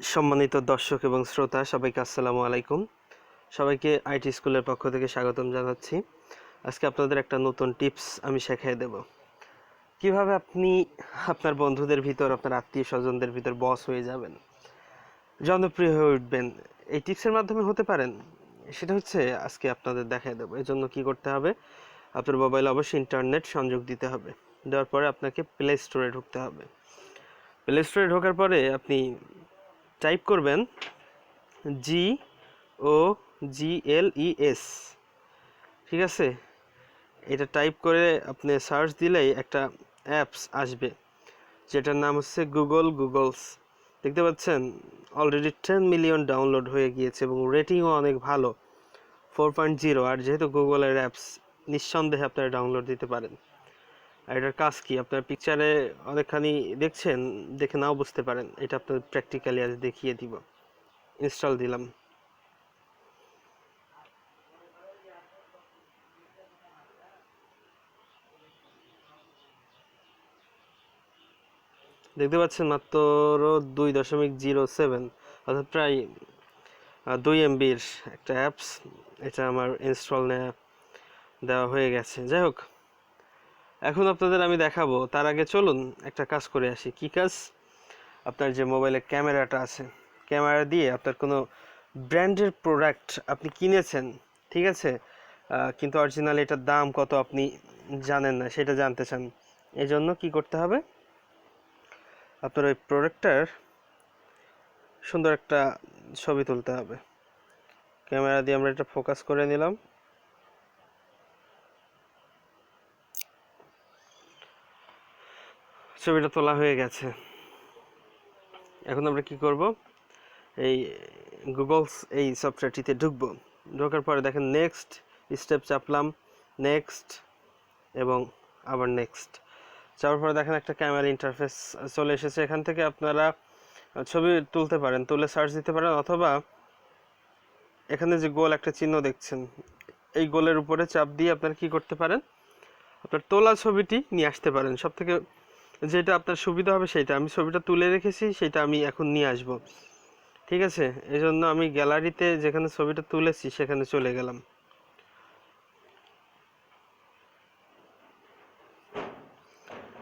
সম্মানিত দর্শক এবং শ্রোতা সবাইকে আসসালামু আলাইকুম। সবাইকে আইটি স্কুলের পক্ষ থেকে স্বাগতম জানাচ্ছি। আজকে আপনাদের একটা নতুন টিপস আমি শেখাই দেব, কিভাবে আপনি আপনার বন্ধুদের ভিতর, আপনার আত্মীয় স্বজনদের ভিতর বস হয়ে যাবেন, জনপ্রিয় হয়ে উঠবেন। এই টিপসের মাধ্যমে হতে পারেন, সেটা হচ্ছে আজকে আপনাদের দেখাই দেবো। এর জন্য কী করতে হবে, আপনার মোবাইলে অবশ্যই ইন্টারনেট সংযোগ দিতে হবে। দেওয়ার পরে আপনাকে প্লে স্টোরে ঢুকতে হবে। প্লে স্টোরে ঢোকার পরে আপনি টাইপ করবেন GOGLES, ঠিক আছে? এটা টাইপ করে আপনি সার্চ দিলেই একটা অ্যাপস আসবে, যেটার নাম হচ্ছে গুগলস। দেখতে পাচ্ছেন অলরেডি 10 মিলিয়ন ডাউনলোড হয়ে গিয়েছে এবং রেটিংও অনেক ভালো, 4.0। আর যেহেতু গুগলের অ্যাপস, নিঃসন্দেহে আপনারা ডাউনলোড দিতে পারেন। আর এটার কাজ কি, আপনার পিকচারে অনেকখানি দেখছেন, দেখে নাও বুঝতে পারেন। এটা আপনার প্র্যাকটিক্যালি আজ দেখিয়ে দিব। ইনস্টল দিলাম। দেখতে পাচ্ছেন মাত্র 2.07, অর্থাৎ প্রায় 2 MBর একটা অ্যাপস। এটা আমার ইনস্টল দেওয়া হয়ে গেছে। যাই হোক, এখন আপনাদের আমি দেখাবো। তার আগে চলুন একটা কাজ করে আসি। কি কাজ? আপনার যে মোবাইলের ক্যামেরাটা আছে, ক্যামেরা দিয়ে আপনার কোনো ব্র্যান্ডের প্রোডাক্ট আপনি কিনেছেন, ঠিক আছে, কিন্তু অরিজিনাল এটার দাম কত আপনি জানেন না, সেটা জানতে চান। এই জন্য কী করতে হবে, আপনার ওই প্রোডাক্টটার সুন্দর একটা ছবি তুলতে হবে। ক্যামেরা দিয়ে আমরা এটা ফোকাস করে নিলাম। ছবিটা তোলা হয়ে গেছে। এখন আমরা কি করব, এই গুগলস এই সফটওয়্যারটিতে ঢুকবো। ঢোকার পরে দেখেন নেক্সট স্টেপ চাপলাম, নেক্সট এবং আবার নেক্সট যাওয়ার পরে দেখেন একটা ক্যামেরা ইন্টারফেস চলে এসেছে। এখান থেকে আপনারা ছবি তুলতে পারেন, তুলে সার্চ দিতে পারেন, অথবা এখানে যে গোল একটা চিহ্ন দেখছেন, এই গোলের উপরে চাপ দিয়ে আপনারা কি করতে পারেন, আপনার তোলা ছবিটি নিয়ে আসতে পারেন। সব থেকে যেটা আপনার সুবিধা হবে সেটা, আমি ছবিটা তুলে রেখেছি, সেটা আমি এখন নিয়ে আসব, ঠিক আছে? এই জন্য আমি গ্যালারিতে যেখানে ছবিটা তুলেছি সেখানে চলে গেলাম।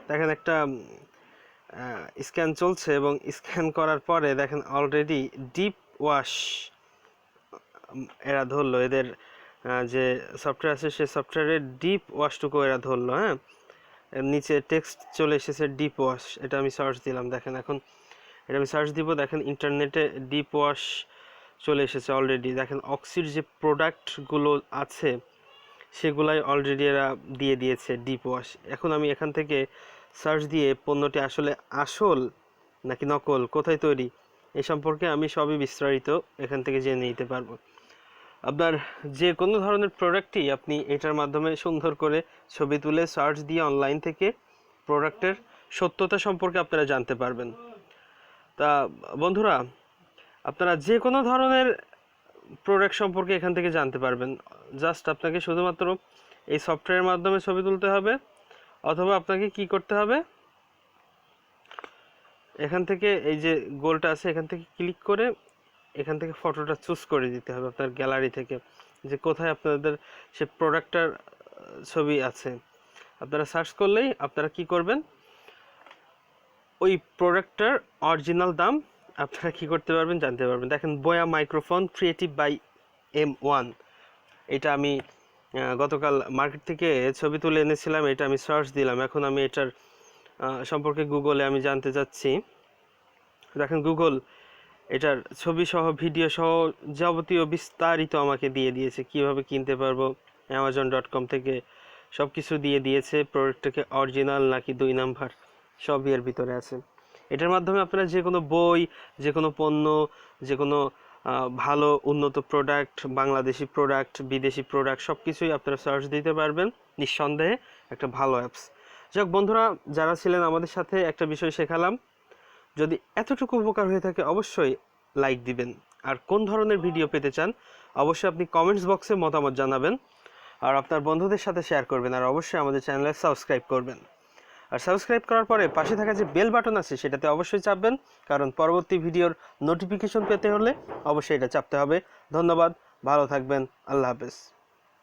দেখেন একটা স্ক্যান চলছে এবং স্ক্যান করার পরে দেখেন অলরেডি ডিপ ওয়াশ এরা ধরলো। এদের যে সফটওয়্যার আছে সেই সফটওয়্যারের ডিপ ওয়াশটুকু এরা ধরলো। হ্যাঁ, নিচে টেক্সট চলে এসেছে ডিপ ওয়াশ। এটা আমি সার্চ দিলাম। দেখেন এখন এটা আমি সার্চ দিব, দেখেন ইন্টারনেটে ডিপ ওয়াশ চলে এসেছে অলরেডি। দেখেন অক্সির যে প্রোডাক্টগুলো আছে সেগুলাই অলরেডি এরা দিয়ে দিয়েছে ডিপ ওয়াশ। এখন আমি এখান থেকে সার্চ দিয়ে পণ্যটি আসলে আসল নাকি নকল, কোথায় তৈরি, এই সম্পর্কে আমি সবই বিস্তারিত এখান থেকে জেনে নিতে পারবো। আপনার যে কোনো ধরনের প্রোডাক্টই আপনি এটার মাধ্যমে সুন্দর করে ছবি তুলে সার্চ দিয়ে অনলাইন থেকে প্রোডাক্টের সত্যতা সম্পর্কে আপনারা জানতে পারবেন। তা বন্ধুরা, আপনারা যে কোনো ধরনের প্রোডাক্ট সম্পর্কে এখান থেকে জানতে পারবেন। জাস্ট আপনাকে শুধুমাত্র এই সফটওয়্যারের মাধ্যমে ছবি তুলতে হবে, অথবা আপনাকে কি করতে হবে, এখান থেকে এই যে গোলটা আছে এখান থেকে ক্লিক করে এখান থেকে ফটোটা চুজ করে দিতে হবে আপনার গ্যালারি থেকে, যে কোথায় আপনাদের সে প্রোডাক্টটার ছবি আছে। আপনারা সার্চ করলেই আপনারা কি করবেন, ওই প্রোডাক্টটার অরিজিনাল দাম আপনারা কি করতে পারবেন, জানতে পারবেন। দেখেন বোয়া মাইক্রোফোন ক্রিয়েটিভ বাই M1, এটা আমি গতকাল মার্কেট থেকে ছবি তুলে এনেছিলাম। এটা আমি সার্চ দিলাম। এখন আমি এটার সম্পর্কে গুগলে আমি জানতে চাচ্ছি। দেখেন গুগল এটার ছবি সহ ভিডিও সহ যাবতীয় বিস্তারিত আমাকে দিয়ে দিয়েছে, কিভাবে কিনতে পারবো, Amazon.com থেকে সব কিছু দিয়ে দিয়েছে। প্রোডাক্টটাকে অরিজিনাল নাকি 2 নাম্বার সবই এর ভিতরে আছে। এটার মাধ্যমে আপনারা যে কোনো বই, যে কোনো পণ্য, যে কোনো ভালো উন্নত প্রোডাক্ট, বাংলাদেশি প্রোডাক্ট, বিদেশি প্রোডাক্ট সব কিছুই আপনারা সার্চ দিতে পারবেন। নিঃসন্দেহে একটা ভালো অ্যাপস। যাক বন্ধুরা, যারা ছিলেন আমাদের সাথে, একটা বিষয় শেখালাম। যদি এতটুকু উপকার হয়ে থাকে অবশ্যই লাইক দিবেন। আর কোন ধরনের ভিডিও পেতে চান অবশ্যই আপনি কমেন্টস বক্সে মতামত জানাবেন, আর আপনার বন্ধুদের সাথে শেয়ার করবেন, আর অবশ্যই আমাদের চ্যানেলে সাবস্ক্রাইব করবেন। আর সাবস্ক্রাইব করার পরে পাশে থাকা যে বেল বাটন আছে সেটাতে অবশ্যই চাপবেন, কারণ পরবর্তী ভিডিওর নোটিফিকেশন পেতে হলে অবশ্যই এটা চাপতে হবে। ধন্যবাদ, ভালো থাকবেন, আল্লাহ হাফেজ।